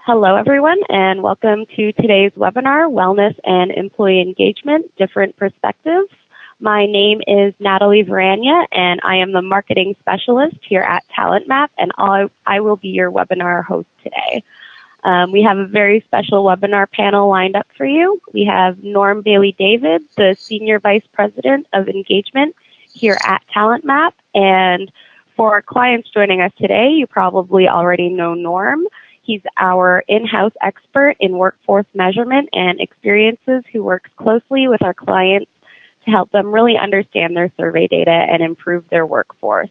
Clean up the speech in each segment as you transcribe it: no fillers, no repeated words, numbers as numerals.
Hello, everyone, and welcome to today's webinar, Wellness and Employee Engagement, Different Perspectives. My name is Natalie Varanya, and I am the Marketing Specialist here at TalentMap, and I will be your webinar host today. We have a very special webinar panel lined up for you. We have Norm Baillie-David, the Senior Vice President of Engagement here at TalentMap, and for our clients joining us today, you probably already know Norm. He's our in-house expert in workforce measurement and experiences who works closely with our clients to help them really understand their survey data and improve their workforce.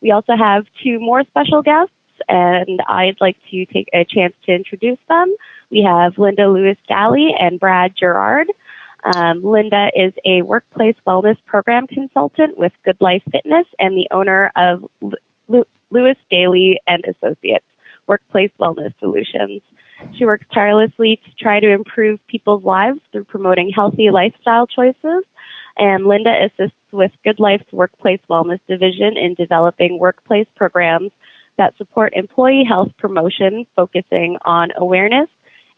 We also have two more special guests, and I'd like to take a chance to introduce them. We have Linda Lewis-Daly and Brad Gerard. Linda is a workplace wellness program consultant with Goodlife Fitness and the owner of Lewis-Daly and Associates Workplace Wellness Solutions. She works tirelessly to try to improve people's lives through promoting healthy lifestyle choices, and Linda assists with Goodlife's Workplace Wellness Division in developing workplace programs that support employee health promotion, focusing on awareness,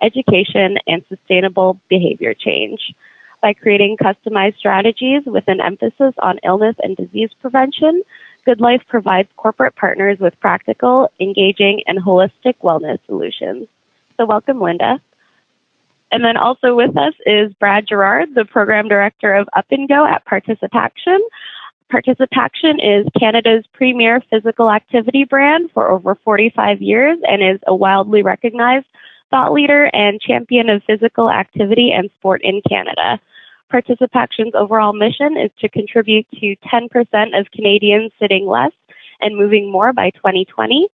education, and sustainable behavior change. By creating customized strategies with an emphasis on illness and disease prevention, Goodlife provides corporate partners with practical, engaging, and holistic wellness solutions. So welcome, Linda. And then also with us is Brad Gerard, the Program Director of Up and Go at ParticipACTION. ParticipACTION is Canada's premier physical activity brand for over 45 years and is a wildly recognized thought leader and champion of physical activity and sport in Canada. ParticipACTION's overall mission is to contribute to 10% of Canadians sitting less and moving more by 2020.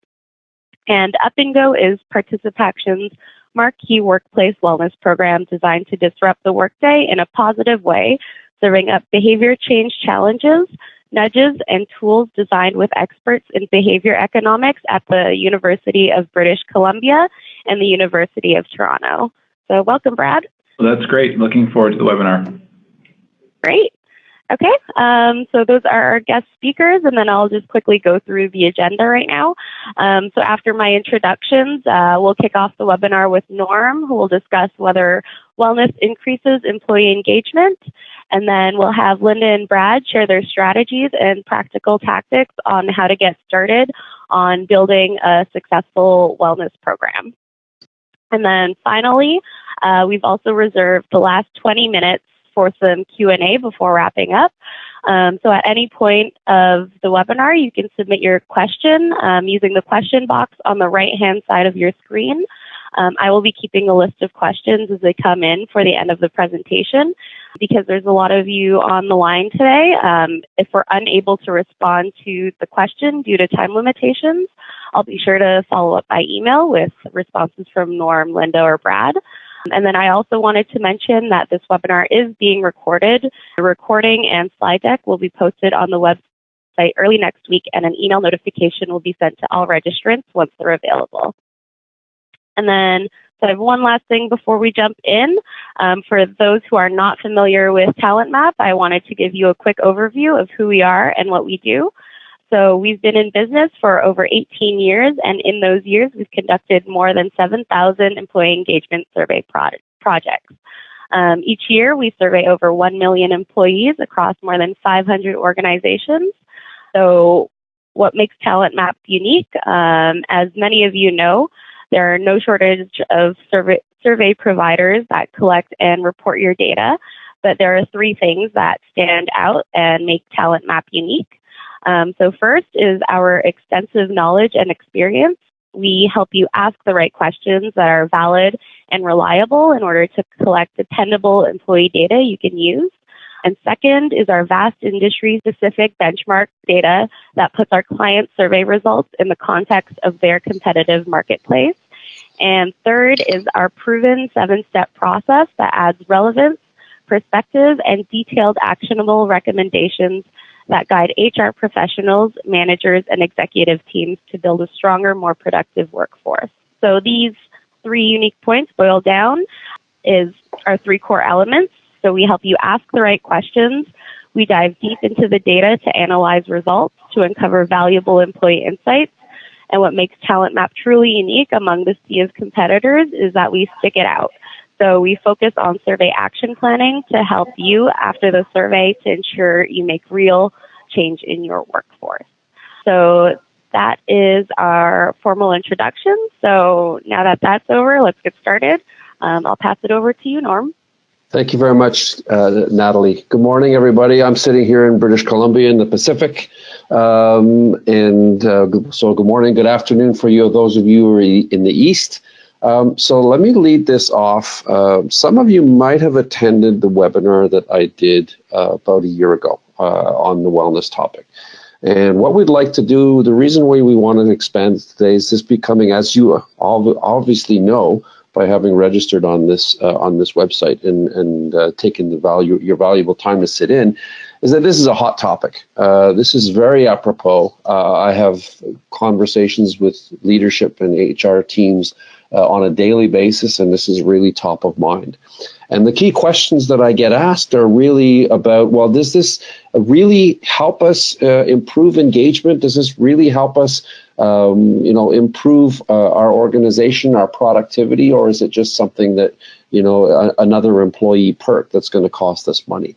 And Up and Go is ParticipACTION's marquee workplace wellness program designed to disrupt the workday in a positive way, serving up behavior change challenges, nudges, and tools designed with experts in behavior economics at the University of British Columbia and the University of Toronto. So welcome, Brad. Well, that's great. Looking forward to the webinar. Great. Okay, so those are our guest speakers, and then I'll just quickly go through the agenda right now. So after my introductions, we'll kick off the webinar with Norm, who will discuss whether wellness increases employee engagement. And then we'll have Linda and Brad share their strategies and practical tactics on how to get started on building a successful wellness program. And then finally, we've also reserved the last 20 minutes for some Q&A before wrapping up. So at any point of the webinar, you can submit your question using the question box on the right-hand side of your screen. I will be keeping a list of questions as they come in for the end of the presentation. Because there's a lot of you on the line today, if we're unable to respond to the question due to time limitations, I'll be sure to follow up by email with responses from Norm, Linda, or Brad. And then I also wanted to mention that this webinar is being recorded. The recording and slide deck will be posted on the website early next week, and an email notification will be sent to all registrants once they're available. And then, so I have one last thing before we jump in. For those who are not familiar with TalentMap, I wanted to give you a quick overview of who we are and what we do. So we've been in business for over 18 years, and in those years, we've conducted more than 7,000 employee engagement survey projects. Each year, we survey over 1 million employees across more than 500 organizations. So what makes TalentMap unique? As many of you know, there are no shortage of survey providers that collect and report your data, but there are three things that stand out and make TalentMap unique. So first is our extensive knowledge and experience. We help you ask the right questions that are valid and reliable in order to collect dependable employee data you can use. And second is our vast industry-specific benchmark data that puts our clients' survey results in the context of their competitive marketplace. And third is our proven 7-step process that adds relevance, perspective, and detailed actionable recommendations that guide HR professionals, managers, and executive teams to build a stronger, more productive workforce. So these three unique points boiled down is our three core elements. So we help you ask the right questions. We dive deep into the data to analyze results, to uncover valuable employee insights, And what makes TalentMap truly unique among the sea of competitors is that we stick it out. So we focus on survey action planning to help you after the survey to ensure you make real change in your workforce. So that is our formal introduction. So now that that's over, let's get started. I'll pass it over to you, Norm. Thank you very much, Natalie. Good morning, everybody. I'm sitting here in British Columbia in the Pacific. So good morning, good afternoon for you, those of you who are in the East. So let me lead this off. Some of you might have attended the webinar that I did about a year ago on the wellness topic. And what we'd like to do, the reason why we want to expand today is this becoming, as you obviously know, by having registered on this website and taken your valuable time to sit in, is that this is a hot topic. This is very apropos. I have conversations with leadership and HR teams on a daily basis, and this is really top of mind. And the key questions that I get asked are really about, well, does this really help us improve engagement? Does this really help us improve our organization, our productivity, or is it just something that, another employee perk that's going to cost us money?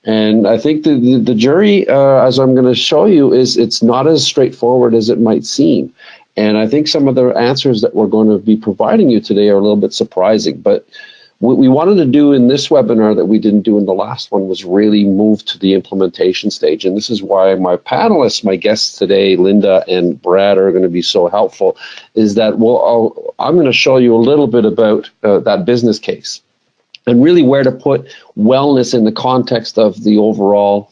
And I think the jury, as I'm going to show you, is it's not as straightforward as it might seem. And I think some of the answers that we're going to be providing you today are a little bit surprising. But what we wanted to do in this webinar that we didn't do in the last one was really move to the implementation stage. And this is why my panelists, my guests today, Linda and Brad, are going to be so helpful, is that I'm going to show you a little bit about that business case and really where to put wellness in the context of the overall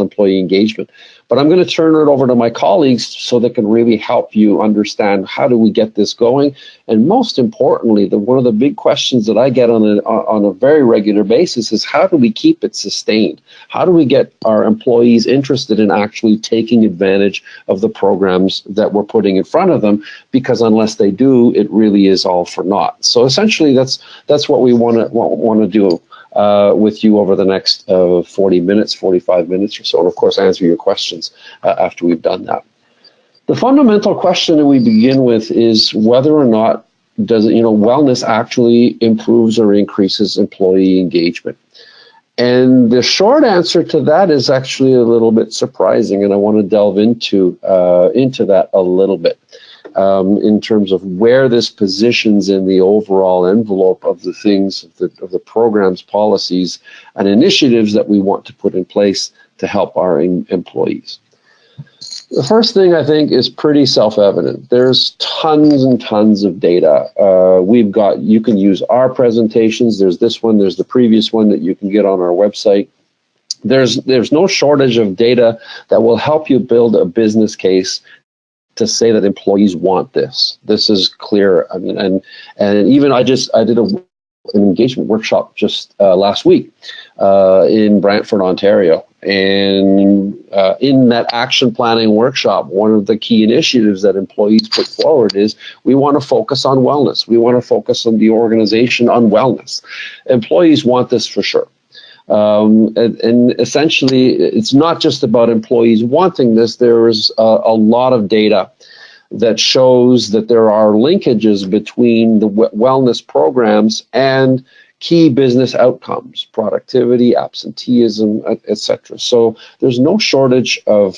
employee engagement. But I'm going to turn it over to my colleagues so they can really help you understand how do we get this going. And most importantly, one of the big questions that I get on a very regular basis is how do we keep it sustained? How do we get our employees interested in actually taking advantage of the programs that we're putting in front of them? Because unless they do, it really is all for naught. So essentially, that's what we want to do with you over the next 40 minutes, 45 minutes or so, and of course answer your questions after we've done that. The fundamental question that we begin with is whether or not wellness actually improves or increases employee engagement. And the short answer to that is actually a little bit surprising, and I want to delve into that a little bit. In terms of where this positions in the overall envelope of the things, of the programs, policies, and initiatives that we want to put in place to help our employees. The first thing I think is pretty self-evident. There's tons and tons of data. You can use our presentations. There's this one, there's the previous one that you can get on our website. There's no shortage of data that will help you build a business case to say that employees want this. This is clear. I mean, and even I did an engagement workshop just last week in Brantford, Ontario. And in that action planning workshop, one of the key initiatives that employees put forward is we want to focus on wellness. We want to focus on the organization on wellness. Employees want this for sure. And essentially, it's not just about employees wanting this. There is a lot of data that shows that there are linkages between the wellness programs and key business outcomes, productivity, absenteeism, etc. So there's no shortage of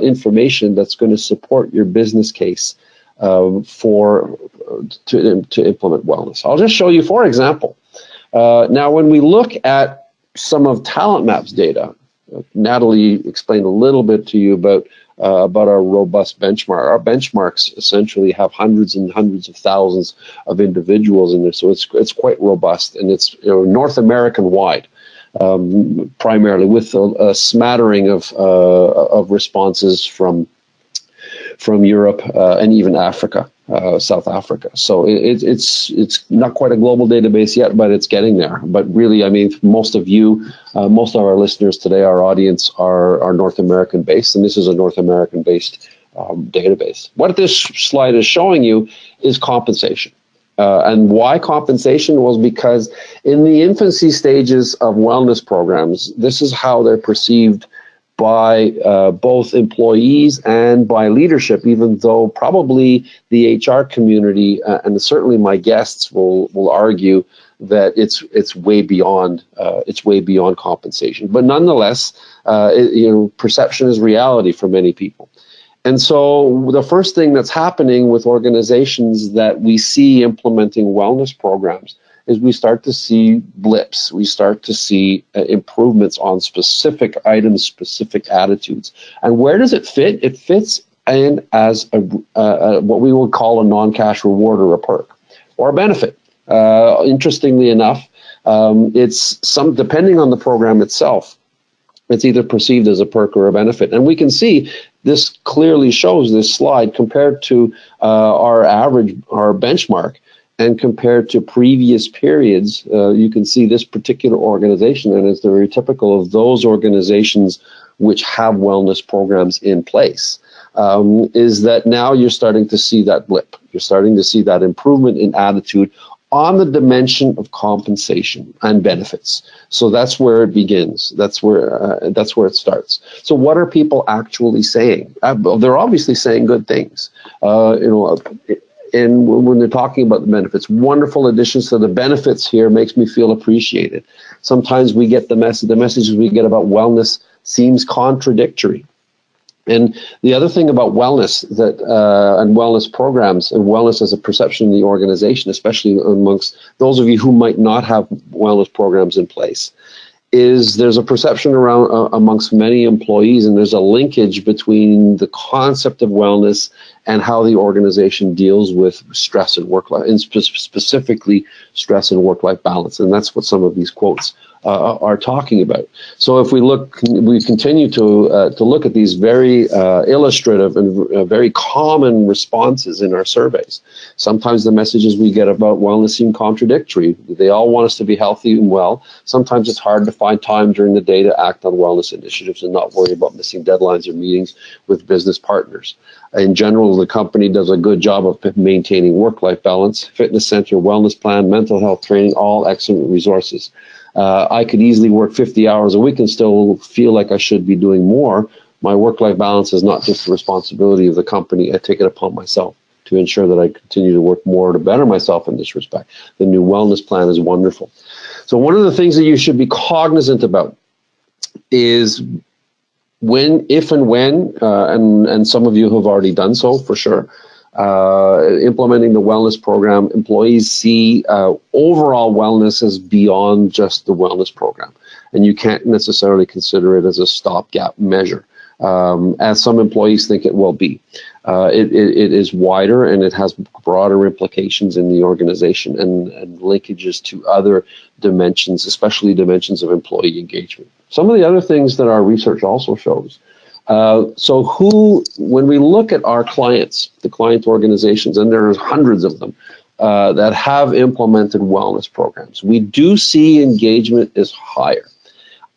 information that's going to support your business case to implement wellness. I'll just show you, for example, now when we look at some of TalentMap's data, Natalie explained a little bit to you about our robust benchmark. Our benchmarks essentially have hundreds and hundreds of thousands of individuals in there, so it's quite robust, and it's North American wide, primarily, with a smattering of responses from Europe and even Africa, South Africa. So it's not quite a global database yet, but it's getting there. But really, I mean, most of our listeners today, our audience, are North American based, and this is a North American based database. What this slide is showing you is compensation. And why compensation? Was because in the infancy stages of wellness programs, this is how they're perceived by both employees and by leadership, even though probably the HR community and certainly my guests will argue that it's way beyond compensation. But nonetheless, perception is reality for many people. And so the first thing that's happening with organizations that we see implementing wellness programs is we start to see blips. We start to see improvements on specific items, specific attitudes. And where does it fit? It fits in as what we would call a non-cash reward or a perk or a benefit. Interestingly enough, it's depending on the program itself, it's either perceived as a perk or a benefit. And we can see this clearly shows this slide compared to our benchmark and compared to previous periods. You can see this particular organization, and it's very typical of those organizations which have wellness programs in place, is that now you're starting to see that blip. You're starting to see that improvement in attitude on the dimension of compensation and benefits. So that's where it begins. That's where it starts. So what are people actually saying? They're obviously saying good things. And when they're talking about the benefits, wonderful additions to the benefits here makes me feel appreciated. Sometimes we get the messages we get about wellness seems contradictory. And the other thing about wellness and wellness programs and wellness as a perception in the organization, especially amongst those of you who might not have wellness programs in place, is there's a perception around amongst many employees, and there's a linkage between the concept of wellness and how the organization deals with stress and work-life, and specifically stress and work-life balance. And that's what some of these quotes are talking about. So if we continue to look at these very illustrative and very common responses in our surveys. Sometimes the messages we get about wellness seem contradictory. They all want us to be healthy and well. Sometimes it's hard to find time during the day to act on wellness initiatives and not worry about missing deadlines or meetings with business partners. In general, the company does a good job of maintaining work-life balance, fitness center, wellness plan, mental health training, all excellent resources. I could easily work 50 hours a week and still feel like I should be doing more. My work-life balance is not just the responsibility of the company. I take it upon myself to ensure that I continue to work more to better myself in this respect. The new wellness plan is wonderful. So one of the things that you should be cognizant about is if and when, and some of you have already done so for sure, implementing the wellness program, employees see overall wellness as beyond just the wellness program. And you can't necessarily consider it as a stopgap measure, as some employees think it will be. It is wider and it has broader implications in the organization and linkages to other dimensions, especially dimensions of employee engagement. Some of the other things that our research also shows. When we look at our clients, the client organizations, and there's hundreds of them that have implemented wellness programs, we do see engagement is higher.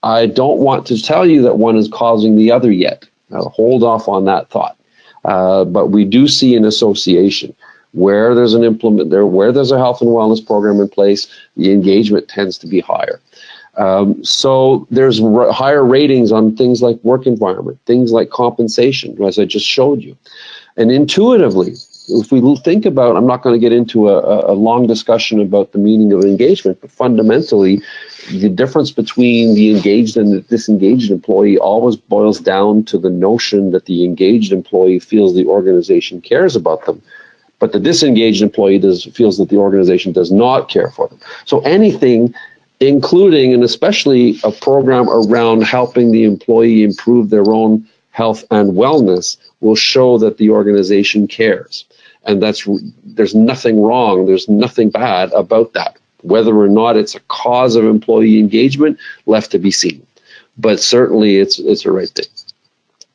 I don't want to tell you that one is causing the other yet. I'll hold off on that thought. But we do see an association where there's where there's a health and wellness program in place, the engagement tends to be higher. So there's higher ratings on things like work environment, things like compensation, as I just showed you. And intuitively, if we think about, I'm not going to get into a long discussion about the meaning of engagement, but fundamentally, the difference between the engaged and the disengaged employee always boils down to the notion that the engaged employee feels the organization cares about them, but the disengaged employee feels that the organization does not care for them. So anything, including and especially a program around helping the employee improve their own health and wellness, will show that the organization cares. And there's nothing wrong, there's nothing bad about that. Whether or not it's a cause of employee engagement, left to be seen. But certainly it's a right thing.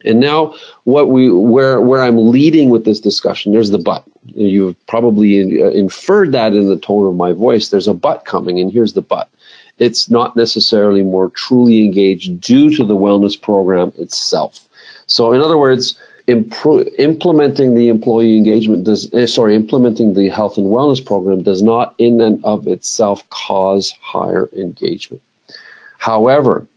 And now where I'm leading with this discussion, there's the but. You've probably inferred that in the tone of my voice. There's a but coming, and here's the but. It's not necessarily more truly engaged due to the wellness program itself. So in other words, implementing the employee engagement implementing the health and wellness program does not in and of itself cause higher engagement. However,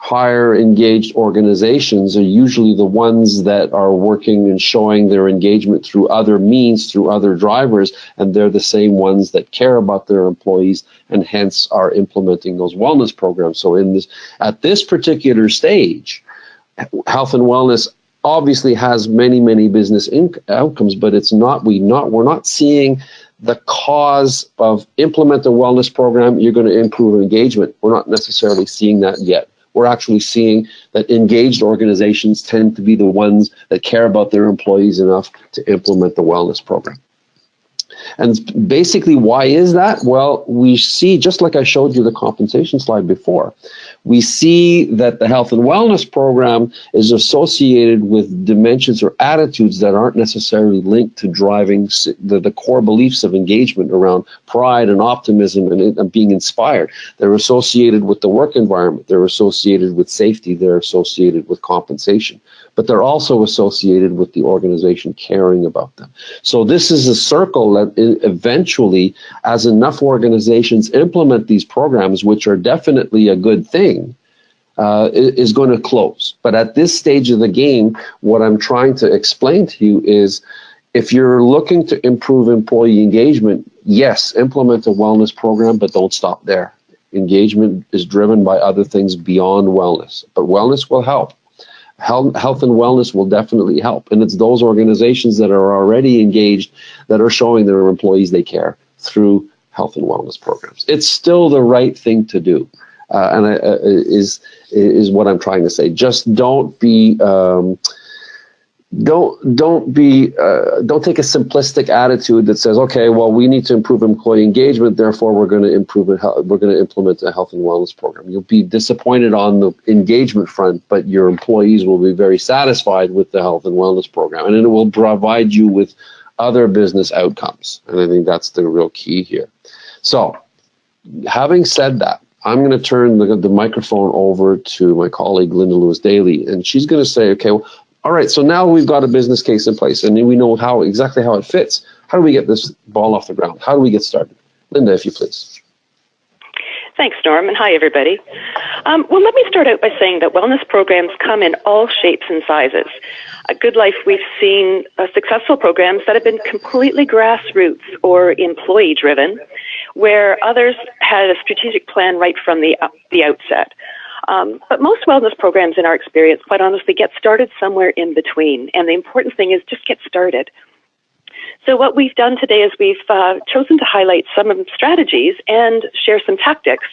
higher engaged organizations are usually the ones that are working and showing their engagement through other means, through other drivers, and they're the same ones that care about their employees and hence are implementing those wellness programs. So at this particular stage, health and wellness obviously has many business outcomes, but we're not seeing the cause of implement a wellness program, you're going to improve engagement. We're not necessarily seeing that yet. We're actually seeing that engaged organizations tend to be the ones that care about their employees enough to implement the wellness program. And basically, why is that? Well, we see, just like I showed you the compensation slide before, we see that the health and wellness program is associated with dimensions or attitudes that aren't necessarily linked to driving the core beliefs of engagement around pride and optimism and being inspired. They're associated with the work environment. They're associated with safety. They're associated with compensation. But they're also associated with the organization caring about them. So this is a circle that eventually, as enough organizations implement these programs, which are definitely a good thing, is going to close. But at this stage of the game, what I'm trying to explain to you is, if you're looking to improve employee engagement, yes, implement a wellness program, but don't stop there. Engagement is driven by other things beyond wellness, but wellness will help. Health and wellness will definitely help. And it's those organizations that are already engaged that are showing their employees they care through health and wellness programs. It's still the right thing to do, is what I'm trying to say. Just don't be don't take a simplistic attitude that says, okay, well, we need to improve employee engagement, therefore we're going to implement a health and wellness program. You'll be disappointed on the engagement front, but your employees will be very satisfied with the health and wellness program, and it will provide you with other business outcomes. And I think that's the real key here. So, having said that, I'm going to turn the microphone over to my colleague, Linda Lewis-Daly, and she's going to say, okay, well, all right, so now we've got a business case in place and we know exactly how it fits. How do we get this ball off the ground? How do we get started? Linda, if you please. Thanks, Norm, and hi, everybody. Well, let me start out by saying that wellness programs come in all shapes and sizes. At Goodlife, we've seen successful programs that have been completely grassroots or employee-driven, where others had a strategic plan right from the outset. But most wellness programs, in our experience, quite honestly, get started somewhere in between. And the important thing is just get started. So what we've done today is we've chosen to highlight some of the strategies and share some tactics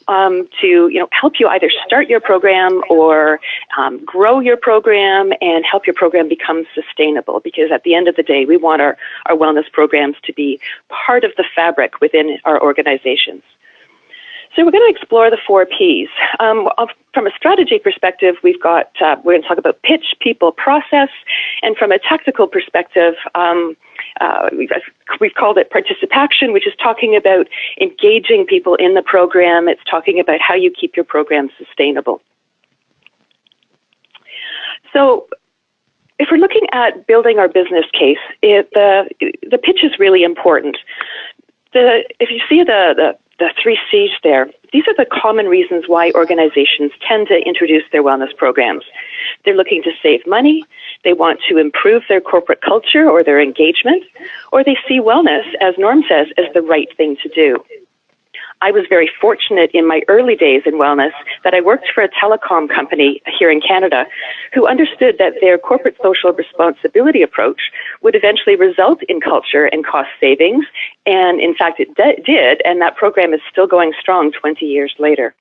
to help you either start your program or grow your program and help your program become sustainable. Because at the end of the day, we want our wellness programs to be part of the fabric within our organizations. So we're going to explore the 4 Ps. From a strategy perspective, we're going to talk about pitch, people, process, and from a tactical perspective, we've called it ParticipACTION, which is talking about engaging people in the program. It's talking about how you keep your program sustainable. So if we're looking at building our business case, the pitch is really important. If you see the 3 C's there, these are the common reasons why organizations tend to introduce their wellness programs. They're looking to save money, they want to improve their corporate culture or their engagement, or they see wellness, as Norm says, as the right thing to do. I was very fortunate in my early days in wellness that I worked for a telecom company here in Canada who understood that their corporate social responsibility approach would eventually result in culture and cost savings. And in fact, it did, and that program is still going strong 20 years later.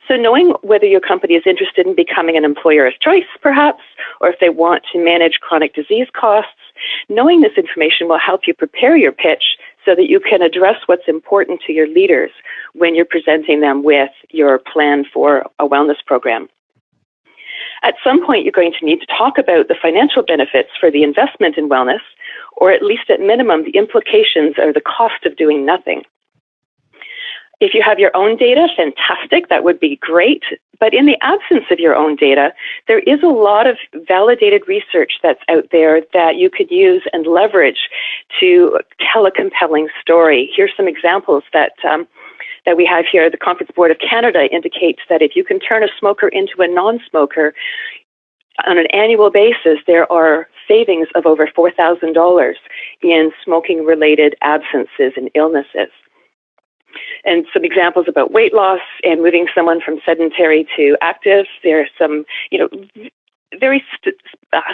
So knowing whether your company is interested in becoming an employer of choice, perhaps, or if they want to manage chronic disease costs, knowing this information will help you prepare your pitch so that you can address what's important to your leaders when you're presenting them with your plan for a wellness program. At some point, you're going to need to talk about the financial benefits for the investment in wellness, or at least at minimum, the implications or the cost of doing nothing. If you have your own data, fantastic, that would be great. But in the absence of your own data, there is a lot of validated research that's out there that you could use and leverage to tell a compelling story. Here's some examples that that we have here, the Conference Board of Canada indicates that if you can turn a smoker into a non-smoker on an annual basis, there are savings of over $4,000 in smoking-related absences and illnesses. And some examples about weight loss and moving someone from sedentary to active. There are some, very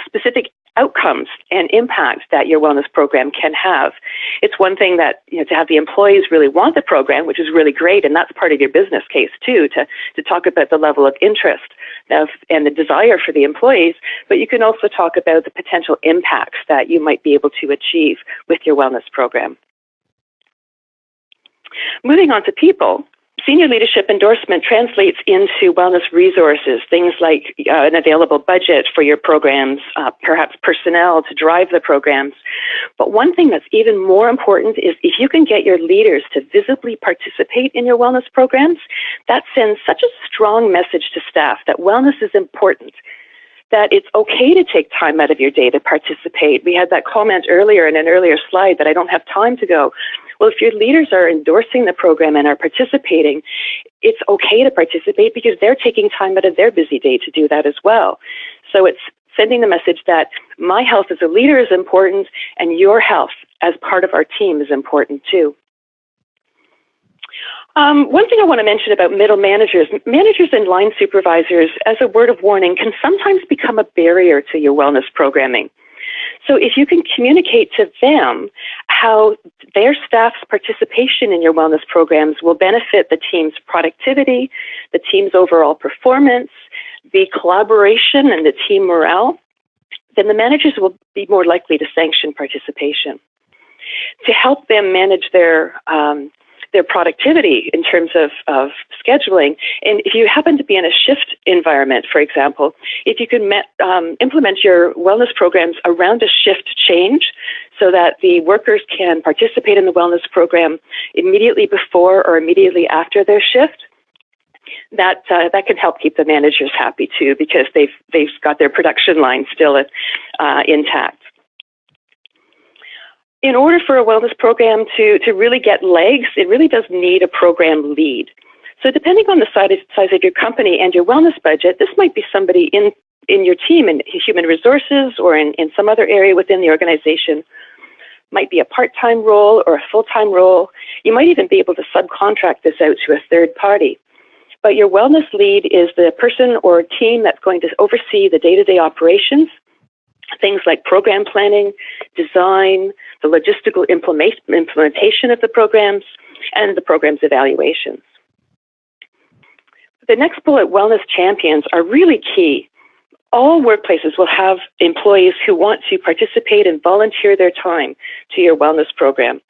specific outcomes and impacts that your wellness program can have. It's one thing that, to have the employees really want the program, which is really great, and that's part of your business case too, to talk about the level of interest and the desire for the employees, but you can also talk about the potential impacts that you might be able to achieve with your wellness program. Moving on to people, senior leadership endorsement translates into wellness resources, things like an available budget for your programs, perhaps personnel to drive the programs. But one thing that's even more important is if you can get your leaders to visibly participate in your wellness programs, that sends such a strong message to staff that wellness is important, that it's okay to take time out of your day to participate. We had that comment earlier in an earlier slide that I don't have time to go. Well, if your leaders are endorsing the program and are participating, it's okay to participate because they're taking time out of their busy day to do that as well. So it's sending the message that my health as a leader is important and your health as part of our team is important too. One thing I want to mention about middle managers and line supervisors, as a word of warning, can sometimes become a barrier to your wellness programming. So if you can communicate to them how their staff's participation in your wellness programs will benefit the team's productivity, the team's overall performance, the collaboration and the team morale, then the managers will be more likely to sanction participation. To help them manage their productivity in terms of scheduling. And if you happen to be in a shift environment, for example, if you can implement your wellness programs around a shift change so that the workers can participate in the wellness program immediately before or immediately after their shift, that can help keep the managers happy too, because they've got their production line still intact. In order for a wellness program to really get legs, it really does need a program lead. So depending on the size of your company and your wellness budget, this might be somebody in your team in human resources or in some other area within the organization. Might be a part-time role or a full-time role. You might even be able to subcontract this out to a third party. But your wellness lead is the person or team that's going to oversee the day-to-day operations, things like program planning, design, the logistical implementation of the programs, and the program's evaluations. The next bullet, wellness champions, are really key. All workplaces will have employees who want to participate and volunteer their time to your wellness program.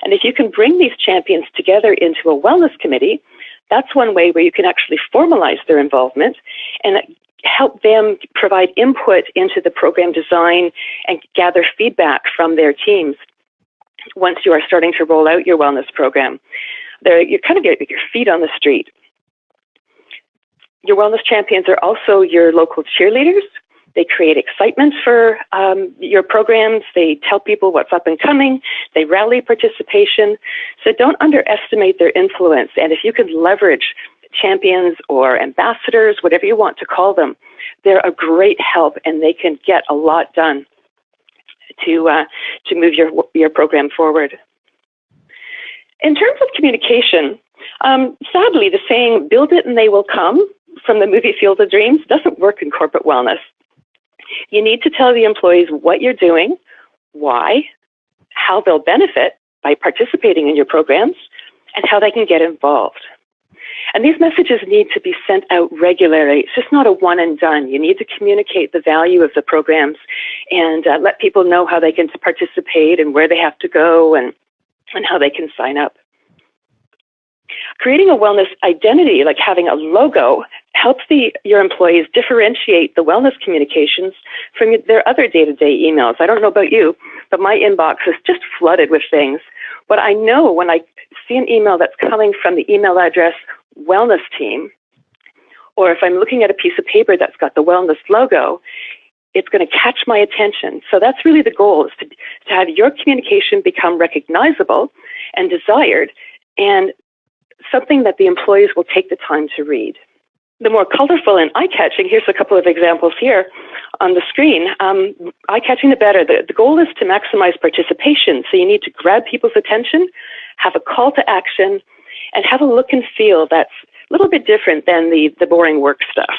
And if you can bring these champions together into a wellness committee, that's one way where you can actually formalize their involvement and help them provide input into the program design and gather feedback from their teams once you are starting to roll out your wellness program. You're kind of your feet on the street. Your wellness champions are also your local cheerleaders. They create excitement for your programs. They tell people what's up and coming. They rally participation. So don't underestimate their influence. And if you can leverage champions or ambassadors, whatever you want to call them, they're a great help and they can get a lot done to move your program forward. In terms of communication, sadly, the saying, build it and they will come, from the movie Field of Dreams, doesn't work in corporate wellness. You need to tell the employees what you're doing, why, how they'll benefit by participating in your programs, and how they can get involved. And these messages need to be sent out regularly. It's just not a one and done. You need to communicate the value of the programs and let people know how they can participate and where they have to go and how they can sign up. Creating a wellness identity, like having a logo, helps your employees differentiate the wellness communications from their other day-to-day emails. I don't know about you, but my inbox is just flooded with things. But I know when I see an email that's coming from the email address wellness team, or if I'm looking at a piece of paper that's got the wellness logo, it's going to catch my attention. So that's really the goal, is to have your communication become recognizable and desired, and something that the employees will take the time to read. The more colorful and eye-catching, here's a couple of examples here on the screen. Eye-catching the better. The goal is to maximize participation, so you need to grab people's attention, have a call to action, and have a look and feel that's a little bit different than the boring work stuff.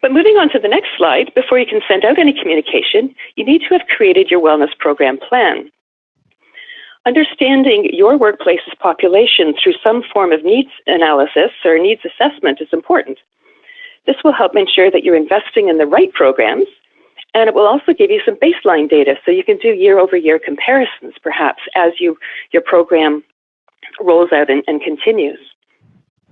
But moving on to the next slide, before you can send out any communication, you need to have created your wellness program plan. Understanding your workplace's population through some form of needs analysis or needs assessment is important. This will help ensure that you're investing in the right programs, and it will also give you some baseline data so you can do year-over-year comparisons, perhaps, as your program rolls out and continues.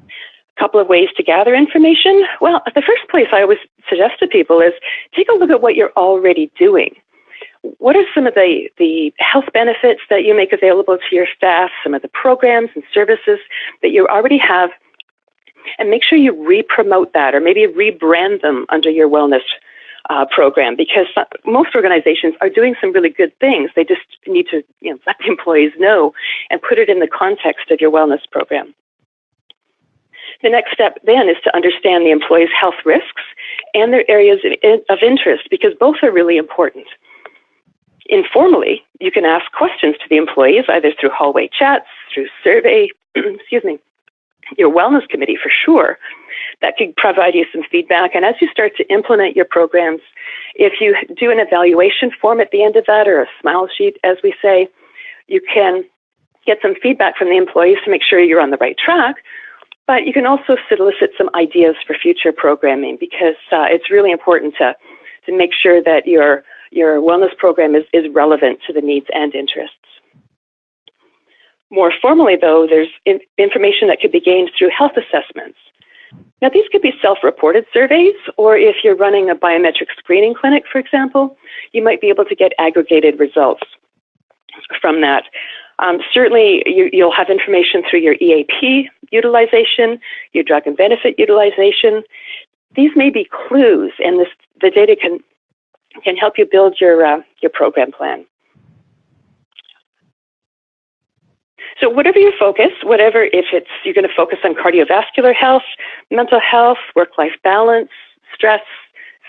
A couple of ways to gather information. Well, the first place I always suggest to people is take a look at what you're already doing. What are some of the health benefits that you make available to your staff, some of the programs and services that you already have, and make sure you re-promote that or maybe rebrand them under your wellness program, because most organizations are doing some really good things. They just need to let the employees know and put it in the context of your wellness program. The next step then is to understand the employees' health risks and their areas of interest, because both are really important. Informally, you can ask questions to the employees, either through hallway chats, through survey, your wellness committee for sure. That could provide you some feedback. And as you start to implement your programs, if you do an evaluation form at the end of that, or a smile sheet, as we say, you can get some feedback from the employees to make sure you're on the right track. But you can also solicit some ideas for future programming, because it's really important to make sure that your wellness program is relevant to the needs and interests. More formally, though, there's information that could be gained through health assessments. Now, these could be self-reported surveys, or if you're running a biometric screening clinic, for example, you might be able to get aggregated results from that. Certainly, you'll have information through your EAP utilization, your drug and benefit utilization. These may be clues, and the data can help you build your program plan. So whatever your focus, if you're going to focus on cardiovascular health, mental health, work-life balance, stress,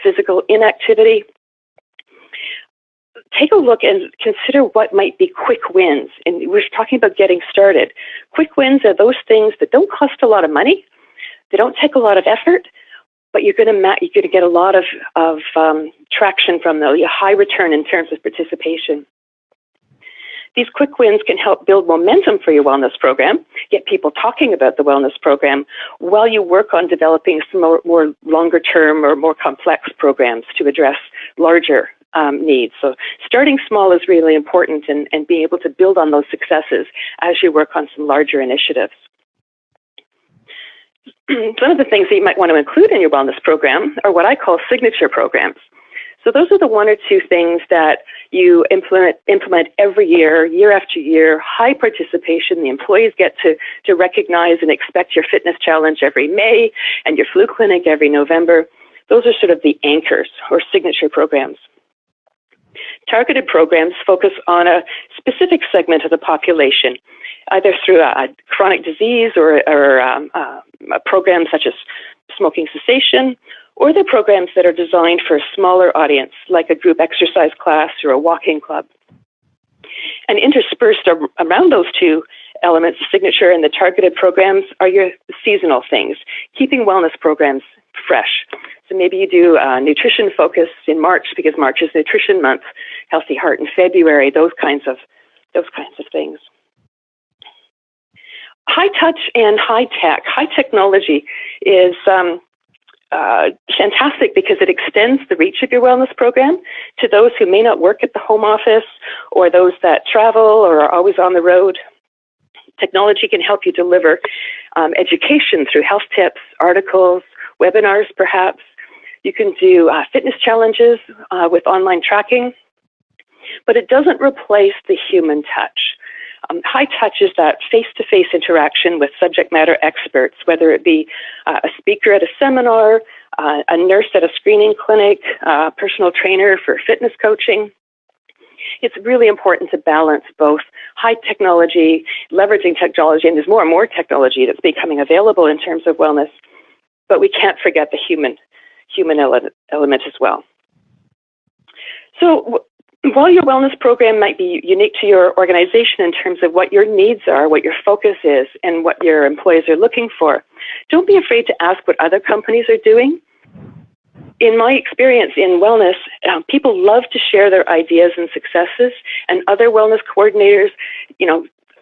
physical inactivity, take a look and consider what might be quick wins. And we're talking about getting started. Quick wins are those things that don't cost a lot of money, they don't take a lot of effort, but you're going to get a lot of traction from them, a high return in terms of participation. These quick wins can help build momentum for your wellness program, get people talking about the wellness program, while you work on developing some more longer-term or more complex programs to address larger needs. So starting small is really important, and being able to build on those successes as you work on some larger initiatives. Some of the things that you might want to include in your wellness program are what I call signature programs. So those are the one or two things that you implement every year, year after year, high participation. The employees get to recognize and expect your fitness challenge every May and your flu clinic every November. Those are sort of the anchors or signature programs. Targeted programs focus on a specific segment of the population, either through a chronic disease or a program such as smoking cessation, or they're programs that are designed for a smaller audience, like a group exercise class or a walking club. And interspersed around those two elements, the signature and the targeted programs, are your seasonal things, keeping wellness programs fresh. So maybe you do nutrition focus in March, because March is Nutrition Month, Healthy Heart in February, those kinds of things. High touch and high tech. High technology is fantastic because it extends the reach of your wellness program to those who may not work at the home office, or those that travel or are always on the road. Technology can help you deliver education through health tips, articles, webinars perhaps. You can do fitness challenges with online tracking, but it doesn't replace the human touch. High touch is that face-to-face interaction with subject matter experts, whether it be a speaker at a seminar, a nurse at a screening clinic, a personal trainer for fitness coaching. It's really important to balance both high technology, leveraging technology, and there's more and more technology that's becoming available in terms of wellness, but we can't forget the human element as well. So while your wellness program might be unique to your organization in terms of what your needs are, what your focus is, and what your employees are looking for, don't be afraid to ask what other companies are doing. In my experience in wellness, people love to share their ideas and successes, and other wellness coordinators,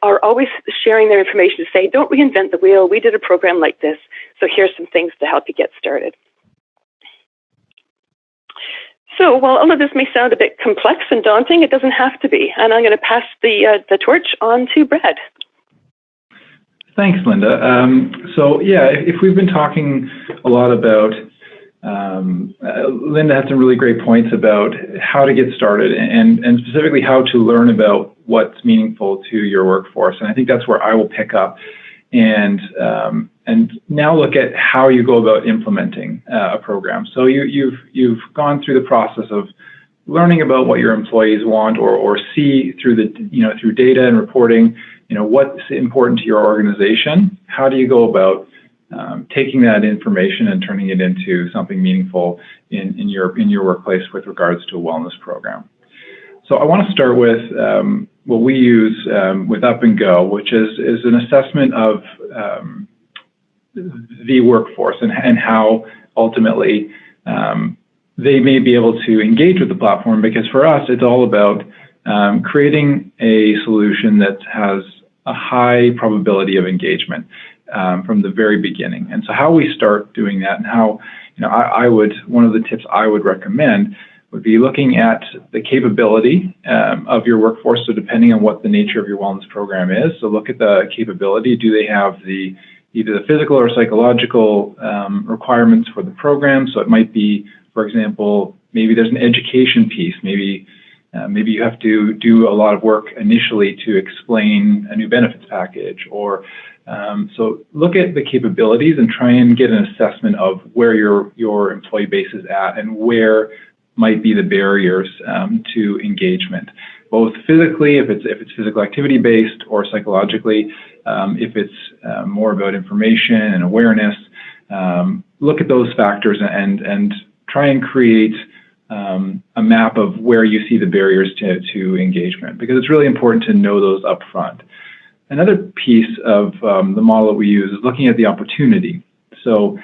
are always sharing their information to say, don't reinvent the wheel. We did a program like this, so here's some things to help you get started. So while all of this may sound a bit complex and daunting, it doesn't have to be. And I'm going to pass the torch on to Brad. Thanks, Linda. So yeah, if we've been talking a lot about, Linda had some really great points about how to get started and specifically how to learn about what's meaningful to your workforce. And I think that's where I will pick up and now look at how you go about implementing a program. So you've gone through the process of learning about what your employees want or see through through data and reporting, what's important to your organization. How do you go about taking that information and turning it into something meaningful in your workplace with regards to a wellness program? So I want to start with what we use with Up and Go, which is an assessment of the workforce and how ultimately they may be able to engage with the platform, because for us it's all about creating a solution that has a high probability of engagement from the very beginning. And so how we start doing that, and how one of the tips I would recommend would be looking at the capability of your workforce. So depending on what the nature of your wellness program is, so look at the capability. Do they have either the physical or psychological requirements for the program? So it might be, for example, maybe there's an education piece. Maybe you have to do a lot of work initially to explain a new benefits package, or so look at the capabilities and try and get an assessment of where your employee base is at and where might be the barriers to engagement, both physically, if it's physical activity based, or psychologically, if it's more about information and awareness. Look at those factors and try and create a map of where you see the barriers to engagement, because it's really important to know those up front. Another piece of the model that we use is looking at the opportunity. So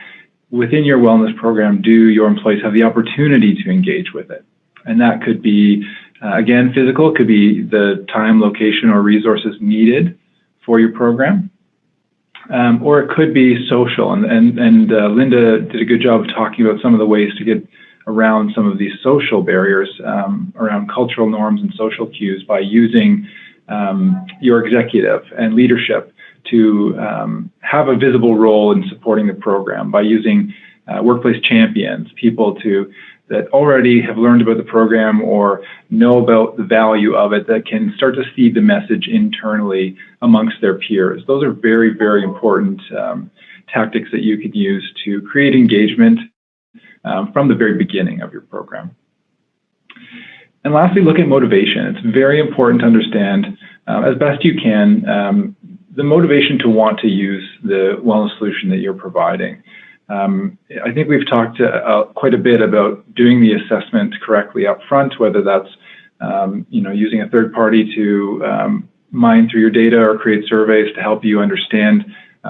within your wellness program, do your employees have the opportunity to engage with it? And that could be, again, physical. It could be the time, location, or resources needed for your program. Or it could be social. And Linda did a good job of talking about some of the ways to get around some of these social barriers, around cultural norms and social cues, by using your executive and leadership to have a visible role in supporting the program, by using workplace champions, people that already have learned about the program or know about the value of it, that can start to seed the message internally amongst their peers. Those are very, very important tactics that you could use to create engagement from the very beginning of your program. And lastly, look at motivation. It's very important to understand, as best you can, the motivation to want to use the wellness solution that you're providing. I think we've talked quite a bit about doing the assessment correctly up front, whether that's using a third party to mine through your data or create surveys to help you understand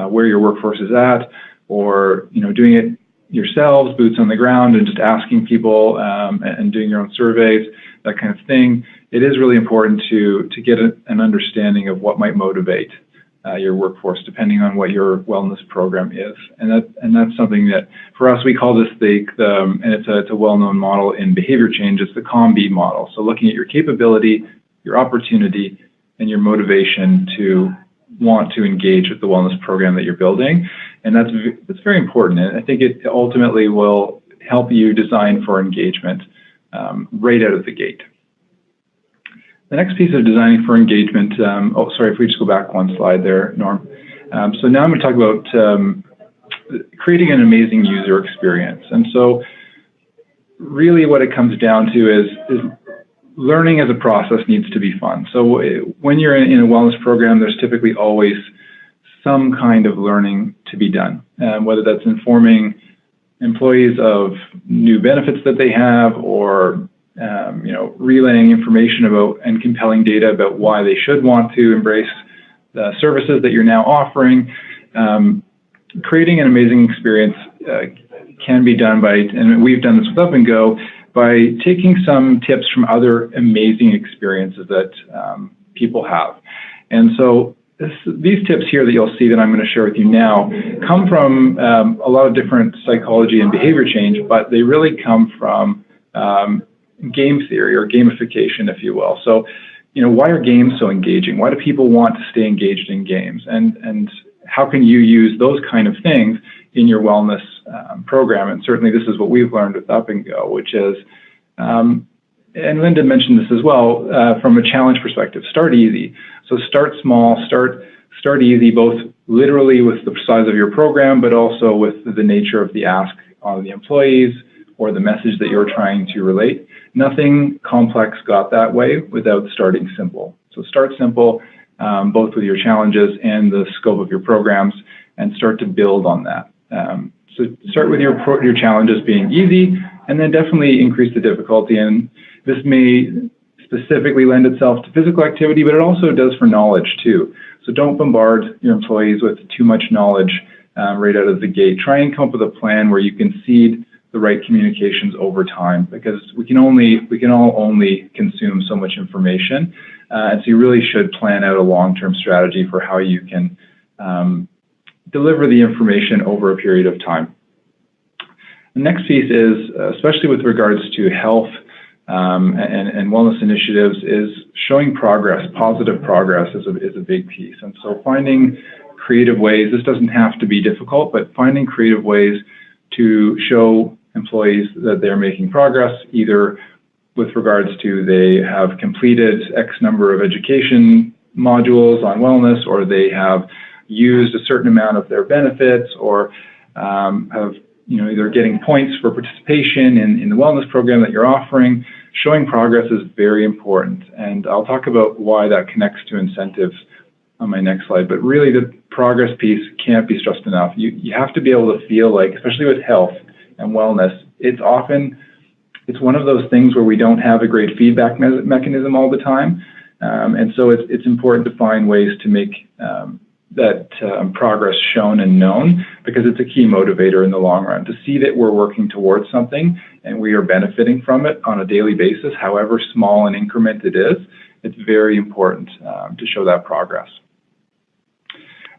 where your workforce is at, or doing it yourselves, boots on the ground, and just asking people and doing your own surveys, that kind of thing. It is really important to get an understanding of what might motivate your workforce, depending on what your wellness program is, and that's something that for us we call this and it's a well-known model in behavior change. It's the COM-B model. So looking at your capability, your opportunity, and your motivation to want to engage with the wellness program that you're building, and that's very important. And I think it ultimately will help you design for engagement right out of the gate. The next piece of designing for engagement, if we just go back one slide there, Norm. So now I'm going to talk about creating an amazing user experience. And so really what it comes down to is learning as a process needs to be fun. So when you're in a wellness program, there's typically always some kind of learning to be done, whether that's informing employees of new benefits that they have, or relaying information about and compelling data about why they should want to embrace the services that you're now offering. Creating an amazing experience can be done by, and we've done this with Up and Go, by taking some tips from other amazing experiences that people have. And so these tips here that you'll see that I'm going to share with you now come from a lot of different psychology and behavior change, but they really come from game theory or gamification, if you will. So, why are games so engaging? Why do people want to stay engaged in games? And how can you use those kind of things in your wellness program? And certainly this is what we've learned with Up and Go, which is, and Linda mentioned this as well, from a challenge perspective, start easy. So start small, start easy, both literally with the size of your program, but also with the nature of the ask on the employees or the message that you're trying to relate. Nothing complex got that way without starting simple. So start simple, both with your challenges and the scope of your programs, and start to build on that. So start with your challenges being easy, and then definitely increase the difficulty. And this may specifically lend itself to physical activity, but it also does for knowledge too. So don't bombard your employees with too much knowledge right out of the gate. Try and come up with a plan where you can seed the right communications over time, because we can all only consume so much information. And so you really should plan out a long-term strategy for how you can deliver the information over a period of time. The next piece is, especially with regards to health and wellness initiatives, is showing progress. Positive progress is a big piece. And so finding creative ways, this doesn't have to be difficult, but finding creative ways to show employees that they're making progress, either with regards to they have completed X number of education modules on wellness, or they have used a certain amount of their benefits, or have either getting points for participation in the wellness program that you're offering. Showing progress is very important, and I'll talk about why that connects to incentives on my next slide. But really, the progress piece can't be stressed enough. You have to be able to feel like, especially with health and wellness, it's one of those things where we don't have a great feedback mechanism all the time, and so it's important to find ways to make that progress shown and known, because it's a key motivator in the long run. To see that we're working towards something and we are benefiting from it on a daily basis, however small an increment it is, it's very important to show that progress.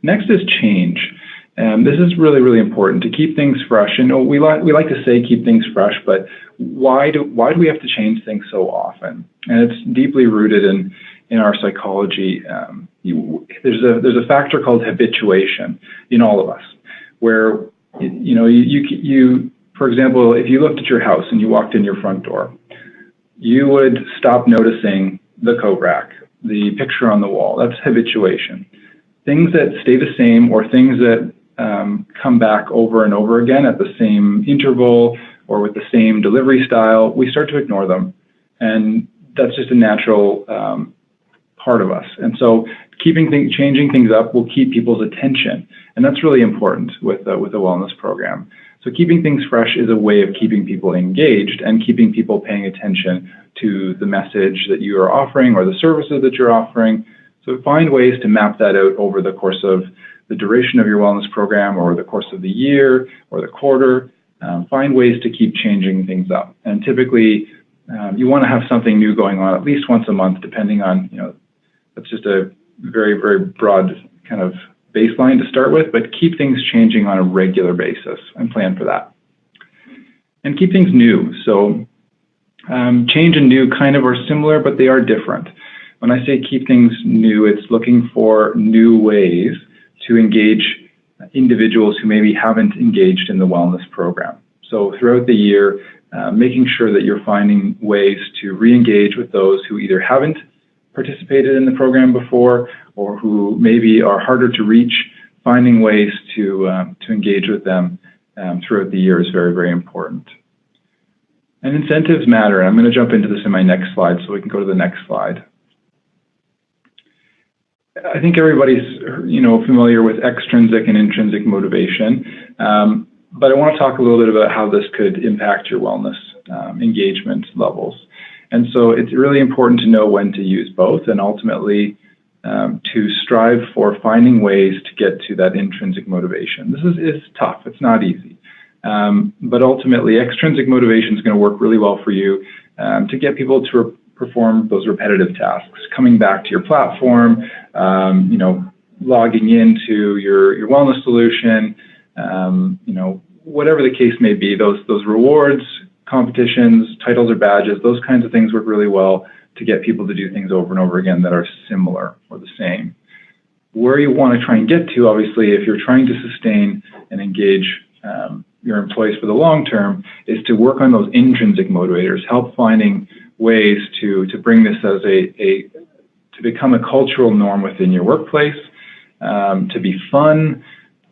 Next is change. This is really, really important to keep things fresh. And we like to say keep things fresh, but why do we have to change things so often? And it's deeply rooted in our psychology. There's a factor called habituation in all of us, where you for example, if you looked at your house and you walked in your front door, you would stop noticing the coat rack, the picture on the wall. That's habituation. Things that stay the same, or things that come back over and over again at the same interval or with the same delivery style, we start to ignore them. And that's just a natural part of us. And so changing things up will keep people's attention. And that's really important with a wellness program. So keeping things fresh is a way of keeping people engaged and keeping people paying attention to the message that you are offering or the services that you're offering. So find ways to map that out over the course of the duration of your wellness program, or the course of the year or the quarter. Find ways to keep changing things up. And typically, you want to have something new going on at least once a month, depending on, that's just a very, very broad kind of baseline to start with, but keep things changing on a regular basis and plan for that. And keep things new. So change and new kind of are similar, but they are different. When I say keep things new, it's looking for new ways to engage individuals who maybe haven't engaged in the wellness program. So throughout the year, making sure that you're finding ways to re-engage with those who either haven't participated in the program before, or who maybe are harder to reach. Finding ways to engage with them throughout the year is very, very important. And incentives matter. I'm going to jump into this in my next slide so we can go to the next slide. I think everybody's familiar with extrinsic and intrinsic motivation, but I want to talk a little bit about how this could impact your wellness engagement levels. And so it's really important to know when to use both, and ultimately to strive for finding ways to get to that intrinsic motivation. This is tough. It's not easy. But ultimately, extrinsic motivation is going to work really well for you to get people to perform those repetitive tasks, coming back to your platform, logging into your wellness solution, whatever the case may be. Those rewards, competitions, titles or badges, those kinds of things work really well to get people to do things over and over again that are similar or the same. Where you want to try and get to, obviously, if you're trying to sustain and engage your employees for the long term, is to work on those intrinsic motivators, help finding ways to bring this as to become a cultural norm within your workplace, to be fun,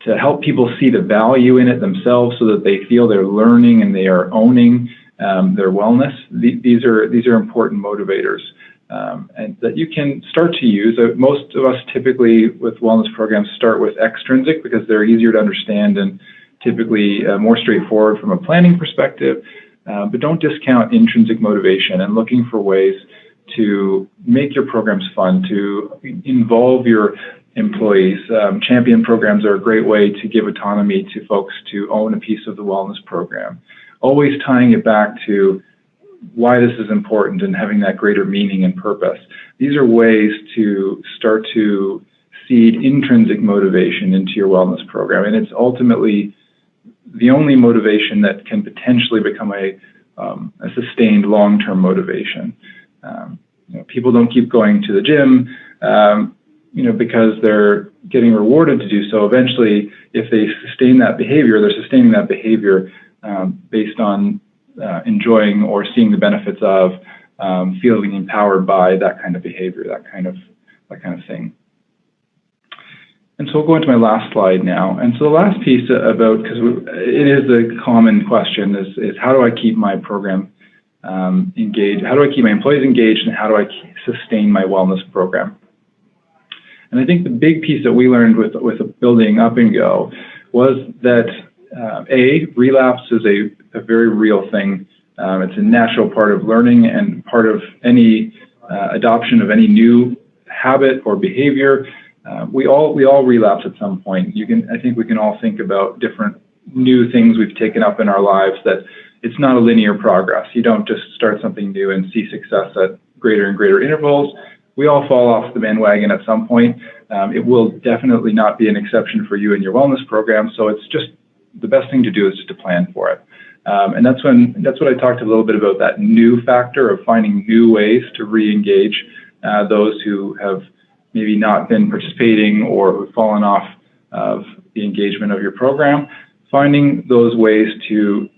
to help people see the value in it themselves so that they feel they're learning and they are owning their wellness. These are important motivators and that you can start to use. Most of us typically with wellness programs start with extrinsic because they're easier to understand and typically more straightforward from a planning perspective. But don't discount intrinsic motivation and looking for ways to make your programs fun, to involve your employees. Champion programs are a great way to give autonomy to folks to own a piece of the wellness program. Always tying it back to why this is important and having that greater meaning and purpose. These are ways to start to seed intrinsic motivation into your wellness program. And it's ultimately the only motivation that can potentially become a sustained long-term motivation. People don't keep going to the gym, because they're getting rewarded to do so. Eventually, if they sustain that behavior, they're sustaining that behavior based on enjoying or seeing the benefits of feeling empowered by that kind of behavior, that kind of thing. And so we'll go into my last slide now. And so the last piece about, because it is a common question, is how do I keep my program engaged? How do I keep my employees engaged, and how do I sustain my wellness program? And I think the big piece that we learned with building Up and Go was that relapse is a very real thing. It's a natural part of learning and part of any adoption of any new habit or behavior. We all relapse at some point. I think we can all think about different new things we've taken up in our lives, that it's not a linear progress. You don't just start something new and see success at greater and greater intervals. We all fall off the bandwagon at some point. It will definitely not be an exception for you and your wellness program. So it's just the best thing to do is just to plan for it. And that's what I talked a little bit about, that new factor of finding new ways to re-engage those who have maybe not been participating or who've fallen off of the engagement of your program. Finding those ways to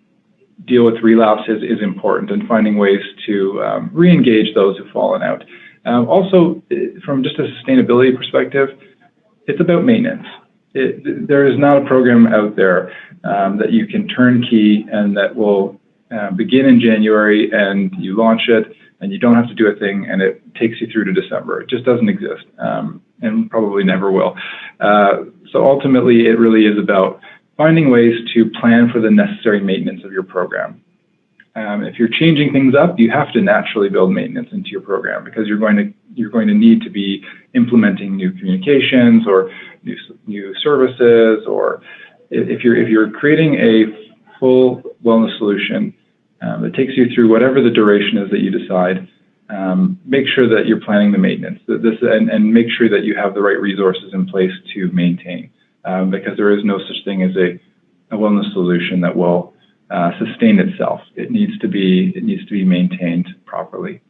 deal with relapse is important, and finding ways to re-engage those who've fallen out. Also, from just a sustainability perspective, it's about maintenance. There is not a program out there that you can turnkey and that will begin in January and you launch it and you don't have to do a thing and it takes you through to December. It just doesn't exist and probably never will. So ultimately, it really is about finding ways to plan for the necessary maintenance of your program. If you're changing things up, you have to naturally build maintenance into your program because you're going to need to be implementing new communications or new services, or if you're creating a full wellness solution that takes you through whatever the duration is that you decide, make sure that you're planning the maintenance and make sure that you have the right resources in place to maintain, because there is no such thing as a wellness solution that will sustain itself. It needs to be maintained properly.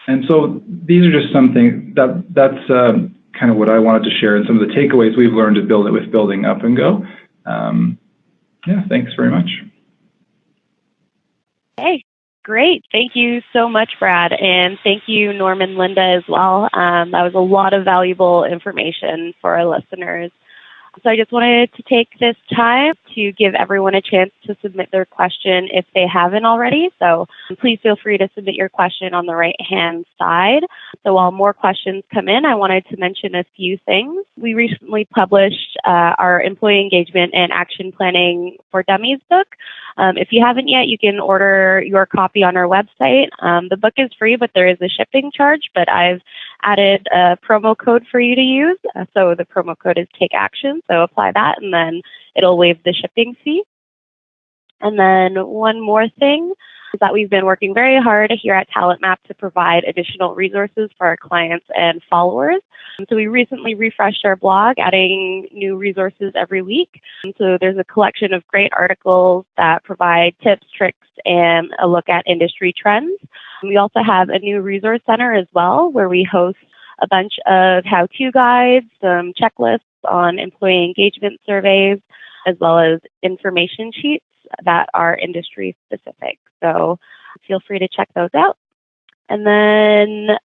And so these are just something that's kind of what I wanted to share and some of the takeaways we've learned to build it with building Up and Go. Yeah, thanks very much. Hey, great. Thank you so much, Brad. And thank you, Norm and Linda, as well. That was a lot of valuable information for our listeners. So I just wanted to take this time to give everyone a chance to submit their question if they haven't already. So please feel free to submit your question on the right-hand side. So while more questions come in, I wanted to mention a few things. We recently published our Employee Engagement and Action Planning for Dummies book. If you haven't yet, you can order your copy on our website. The book is free, but there is a shipping charge, but I've added a promo code for you to use. So the promo code is Take Action. So apply that, and then it'll waive the shipping fee. And then one more thing is that we've been working very hard here at TalentMap to provide additional resources for our clients and followers. So we recently refreshed our blog, adding new resources every week. So there's a collection of great articles that provide tips, tricks, and a look at industry trends. We also have a new resource center as well, where we host a bunch of how-to guides, some checklists on employee engagement surveys, as well as information sheets that are industry specific. So feel free to check those out. And then,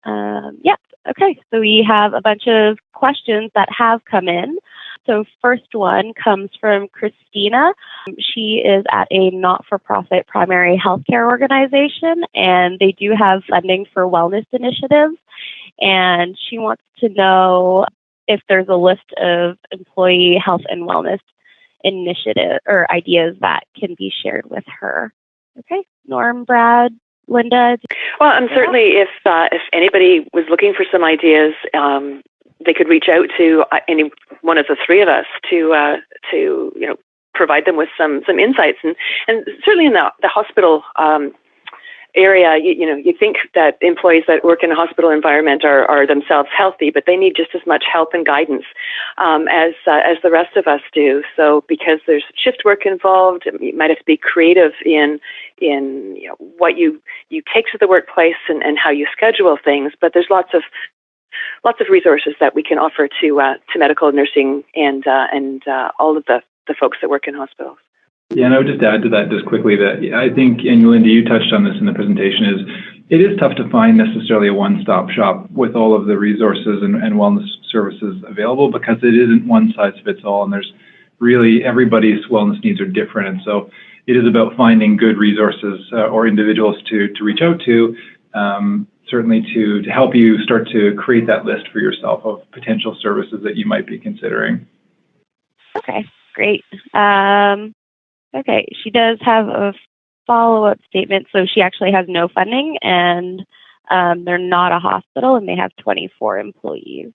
okay, so we have a bunch of questions that have come in. So first one comes from Christina. She is at a not-for-profit primary healthcare organization, and they do have funding for wellness initiatives. And she wants to know if there's a list of employee health and wellness initiative or ideas that can be shared with her. Okay, Norm, Brad, Linda. Well, certainly if anybody was looking for some ideas, they could reach out to any one of the three of us to provide them with some insights, and certainly in the hospital area, you think that employees that work in a hospital environment are themselves healthy, but they need just as much help and guidance as the rest of us do. So because there's shift work involved, you might have to be creative in what you take to the workplace and how you schedule things. But there's lots of resources that we can offer to medical, nursing, and all of the folks that work in hospitals. Yeah, and I would just add to that just quickly that I think, and Linda, you touched on this in the presentation, it is tough to find necessarily a one-stop shop with all of the resources and wellness services available, because it isn't one size fits all, and there's really, everybody's wellness needs are different. And so it is about finding good resources or individuals to reach out to, certainly to help you start to create that list for yourself of potential services that you might be considering. Okay, great. Okay, she does have a follow-up statement. So she actually has no funding, and they're not a hospital, and they have 24 employees.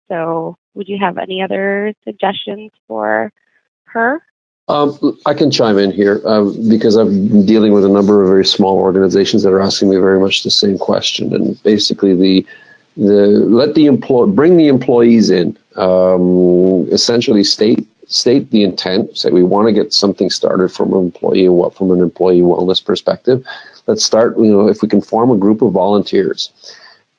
So would you have any other suggestions for her? I can chime in here because I've been dealing with a number of very small organizations that are asking me very much the same question. And basically, bring the employees in. Essentially, state the intent. Say we want to get something started from an employee wellness perspective. Let's start. If we can form a group of volunteers,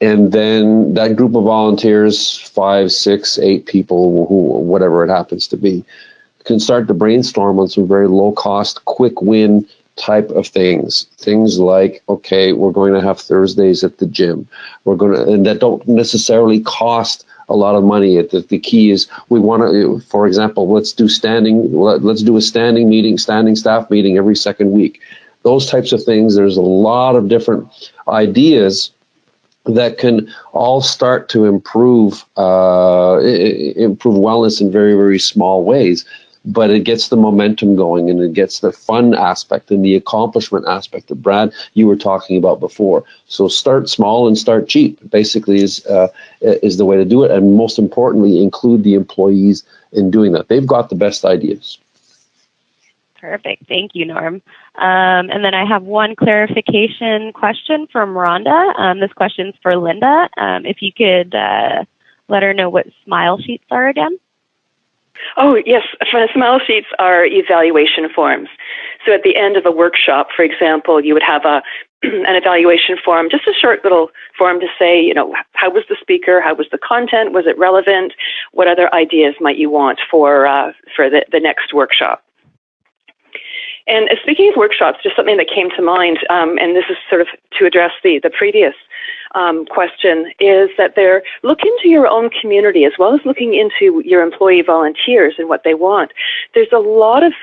and then that group of volunteers, 5, 6, 8 people, whatever it happens to be, can start to brainstorm on some very low cost, quick win type of things. Things like, okay, we're going to have Thursdays at the gym. And that don't necessarily cost a lot of money. The key is we want to, for example, let's do a standing staff meeting every second week. Those types of things. There's a lot of different ideas that can all start to improve wellness in very, very small ways. But it gets the momentum going, and it gets the fun aspect and the accomplishment aspect that Brad, you were talking about before. So start small and start cheap, basically is the way to do it. And most importantly, include the employees in doing that. They've got the best ideas. Perfect. Thank you, Norm. And then I have one clarification question from Rhonda. This question's for Linda. If you could let her know what smile sheets are again. Oh, yes. Smile sheets are evaluation forms. So at the end of a workshop, for example, you would have an evaluation form, just a short little form to say, how was the speaker? How was the content? Was it relevant? What other ideas might you want for the next workshop? And speaking of workshops, just something that came to mind, and this is sort of to address the previous question, is that look into your own community as well as looking into your employee volunteers and what they want. There's a lot of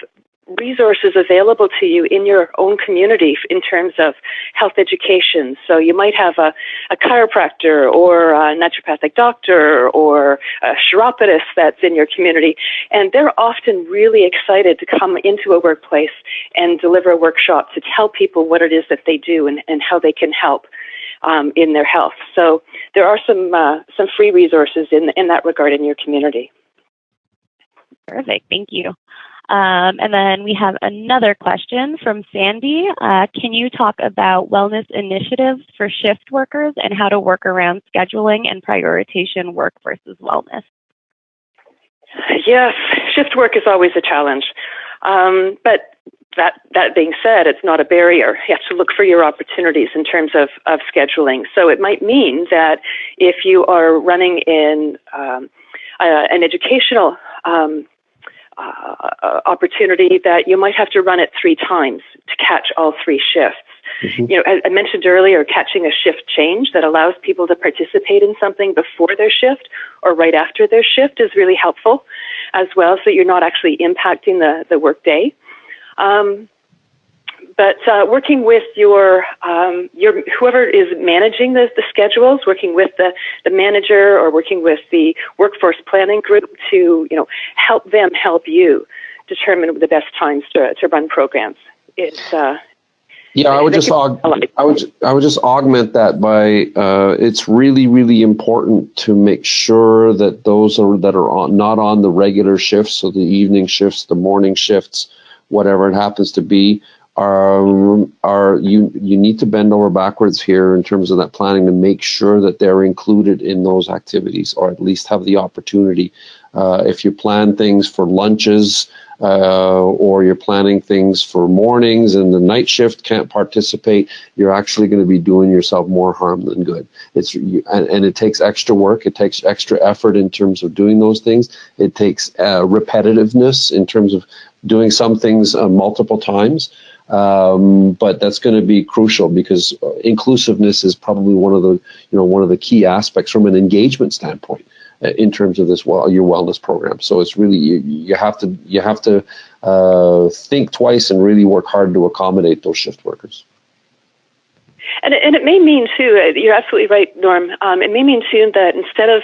resources available to you in your own community in terms of health education. So you might have a chiropractor or a naturopathic doctor or a chiropodist that's in your community, and they're often really excited to come into a workplace and deliver a workshop to tell people what it is that they do and how they can help in their health. So there are some free resources in that regard in your community. Perfect, thank you. And then we have another question from Sandy. Can you talk about wellness initiatives for shift workers and how to work around scheduling and prioritization work versus wellness? Yes, shift work is always a challenge. But that being said, it's not a barrier. You have to look for your opportunities in terms of scheduling. So it might mean that if you are running in an educational opportunity, that you might have to run it 3 times to catch all 3 shifts. Mm-hmm. You know, I mentioned earlier, catching a shift change that allows people to participate in something before their shift or right after their shift is really helpful as well, so that you're not actually impacting the workday. But working with your whoever is managing the schedules, working with the manager or working with the workforce planning group to help them help you determine the best times to run programs. I would just augment that by it's really, really important to make sure that those that are not on the regular shifts, so the evening shifts, the morning shifts, whatever it happens to be, you need to bend over backwards here in terms of that planning to make sure that they're included in those activities, or at least have the opportunity. If you plan things for lunches or you're planning things for mornings and the night shift can't participate, you're actually going to be doing yourself more harm than good. And it takes extra work. It takes extra effort in terms of doing those things. It takes repetitiveness in terms of doing some things multiple times. But that's going to be crucial, because inclusiveness is probably one of the key aspects from an engagement standpoint in terms of your wellness program. So it's really you have to think twice and really work hard to accommodate those shift workers. And it may mean too, you're absolutely right, Norm. It may mean too that instead of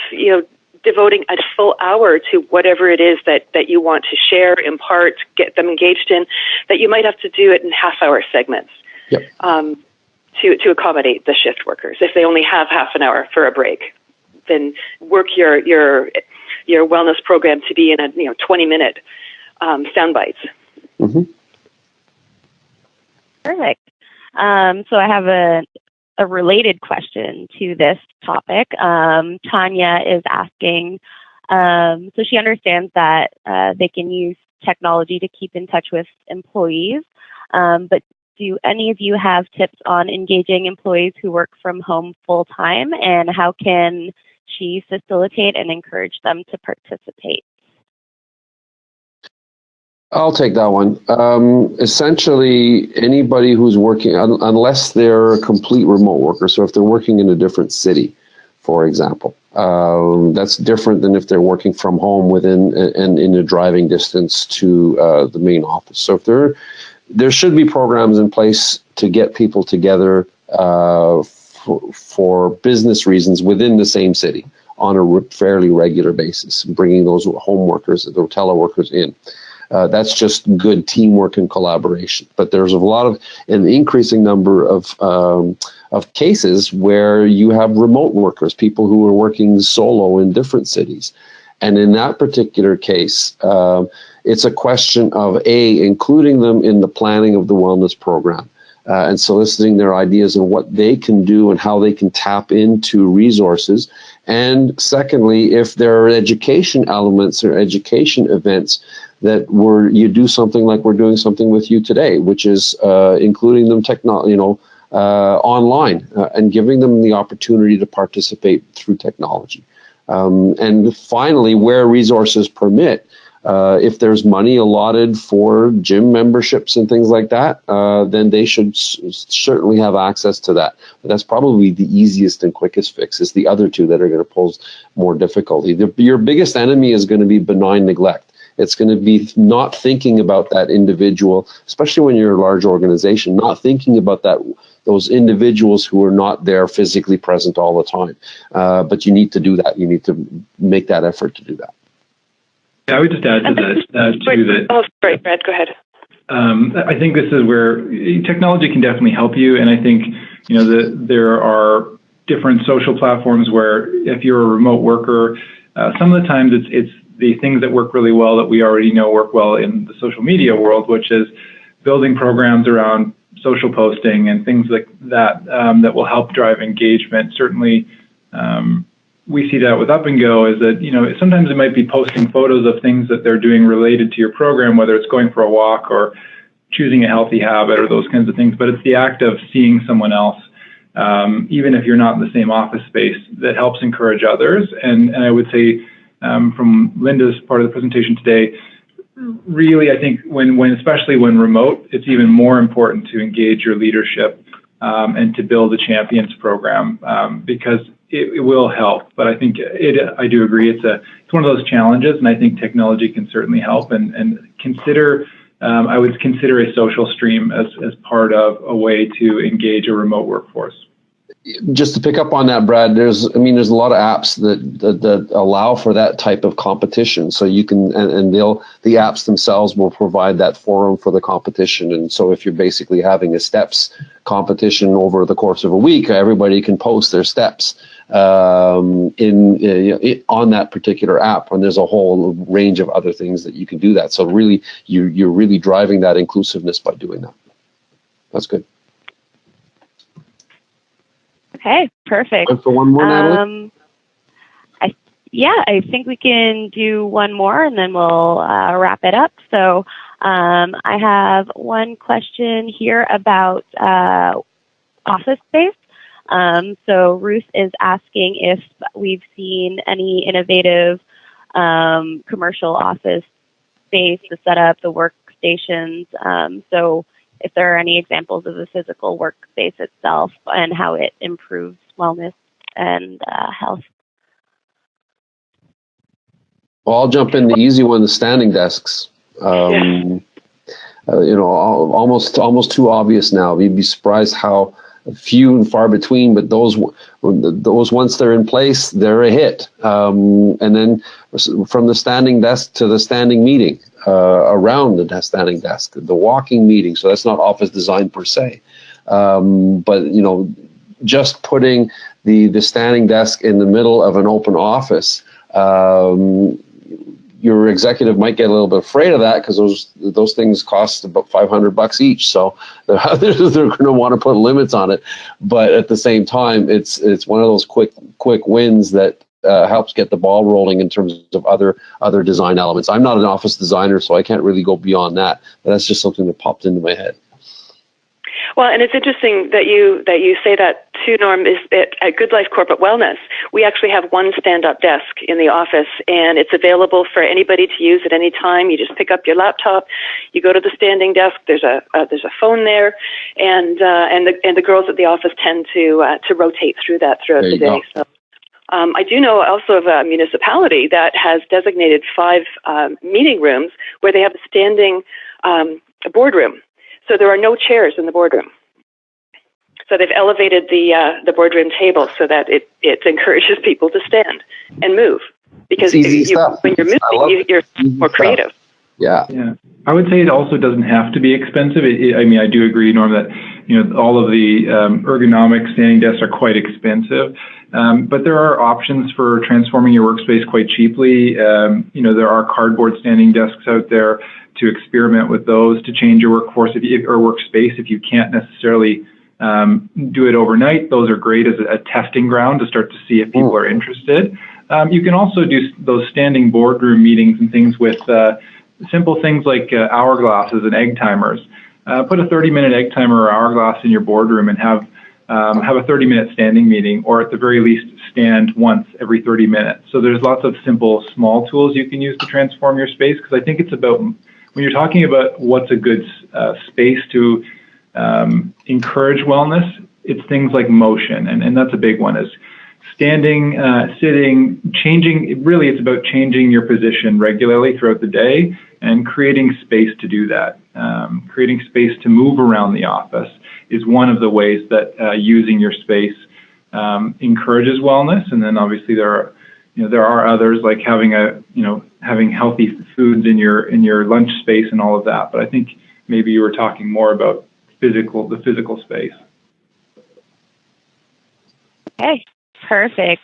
devoting a full hour to whatever it is that you want to share, impart, get them engaged in, that you might have to do it in half-hour segments. Yep. To accommodate the shift workers. If they only have half an hour for a break, then work your wellness program to be in a 20-minute sound bites. Mm-hmm. Perfect. So I have a related question to this topic. Tanya is asking, so she understands that they can use technology to keep in touch with employees, but do any of you have tips on engaging employees who work from home full time, and how can she facilitate and encourage them to participate? I'll take that one. Essentially, anybody who's working, unless they're a complete remote worker, so if they're working in a different city, for example, that's different than if they're working from home within and in a driving distance to the main office. So if there should be programs in place to get people together for business reasons within the same city on a fairly regular basis, bringing those home workers, the teleworkers in. That's just good teamwork and collaboration. But there's an increasing number of cases where you have remote workers, people who are working solo in different cities. And in that particular case, it's a question of including them in the planning of the wellness program and soliciting their ideas on what they can do and how they can tap into resources. And secondly, if there are education elements or education events that you do something like we're doing something with you today, which is including them online and giving them the opportunity to participate through technology. And finally, where resources permit, If there's money allotted for gym memberships and things like that, then they should certainly have access to that. But that's probably the easiest and quickest fix. Is the other two that are going to pose more difficulty. Your biggest enemy is going to be benign neglect. It's going to be not thinking about that individual, especially when you're a large organization, not thinking about those individuals who are not there physically present all the time. But you need to do that. You need to make that effort to do that. I would just add to that. Oh, sorry, Brad, go ahead. I think this is where technology can definitely help you, and I think there are different social platforms where if you're a remote worker, some of the times it's the things that work really well that we already know work well in the social media world, which is building programs around social posting and things like that that will help drive engagement. Certainly, we see that with Up and Go is that, sometimes it might be posting photos of things that they're doing related to your program, whether it's going for a walk or choosing a healthy habit or those kinds of things. But it's the act of seeing someone else, even if you're not in the same office space, that helps encourage others. And I would say from Linda's part of the presentation today, really, I think especially when remote, it's even more important to engage your leadership and to build a champions program because it will help. But I think I do agree it's one of those challenges, and I think technology can certainly help. And I would consider a social stream as part of a way to engage a remote workforce. Just to pick up on that, Brad, there's a lot of apps that allow for that type of competition. So you can, and the apps themselves will provide that forum for the competition. And so if you're basically having a steps competition over the course of a week, everybody can post their steps on that particular app. And there's a whole range of other things that you can do that. So really, you're really driving that inclusiveness by doing that. That's good. Okay, perfect. Time for one more, Natalie? I think we can do one more and then we'll wrap it up. So I have one question here about office space. So Ruth is asking if we've seen any innovative commercial office space to set up the workstations. So if there are any examples of the physical workspace itself and how it improves wellness and health. Well, I'll jump in the easy one, the standing desks. Almost too obvious now. You'd be surprised how few and far between, but those once they're in place, they're a hit. And then from the standing desk to the standing meeting, around the standing desk, the walking meeting. So that's not office design per se, but just putting the standing desk in the middle of an open office. Your executive might get a little bit afraid of that because those things cost about $500 each. So they're going to want to put limits on it. But at the same time, it's one of those quick wins that helps get the ball rolling in terms of other design elements. I'm not an office designer, so I can't really go beyond that. But that's just something that popped into my head. Well, and it's interesting that you say that too, Norm, is that at Goodlife Corporate Wellness, we actually have one stand-up desk in the office, and it's available for anybody to use at any time. You just pick up your laptop, you go to the standing desk. There's a phone there, and the girls at the office tend to rotate through that throughout the day. So, I do know also of a municipality that has designated 5 meeting rooms where they have a standing boardroom. So there are no chairs in the boardroom. So they've elevated the boardroom table so that it encourages people to stand and move. Because when you're moving, you're more creative. Yeah. I would say it also doesn't have to be expensive. I do agree, Norm, that all of the ergonomic standing desks are quite expensive. But there are options for transforming your workspace quite cheaply. There are cardboard standing desks out there to experiment with those, to change your workforce or workspace if you can't necessarily do it overnight. Those are great as a testing ground to start to see if people are interested. You can also do those standing boardroom meetings and things with simple things like hourglasses and egg timers. Put a 30-minute egg timer or hourglass in your boardroom and have have a 30-minute standing meeting, or at the very least stand once every 30 minutes. So there's lots of simple, small tools you can use to transform your space, because I think it's about, when you're talking about what's a good space to encourage wellness, it's things like motion, and that's a big one, is standing, sitting, changing. Really, it's about changing your position regularly throughout the day and creating space to do that. Creating space to move around the office is one of the ways that using your space encourages wellness. And then obviously there are others, like having having healthy foods in your lunch space and all of that. But I think maybe you were talking more about the physical space. Okay, perfect.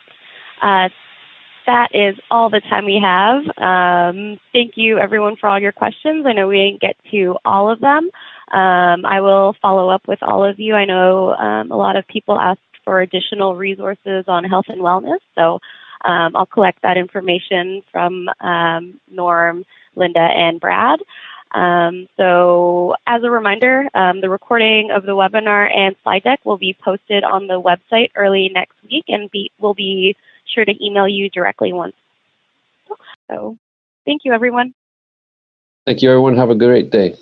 That is all the time we have. Thank you, everyone, for all your questions. I know we didn't get to all of them. I will follow up with all of you. I know a lot of people asked for additional resources on health and wellness, so I'll collect that information from Norm, Linda, and Brad. So as a reminder, the recording of the webinar and slide deck will be posted on the website early next week, and we'll be sure to email you directly once. So thank you, everyone. Thank you, everyone. Have a great day.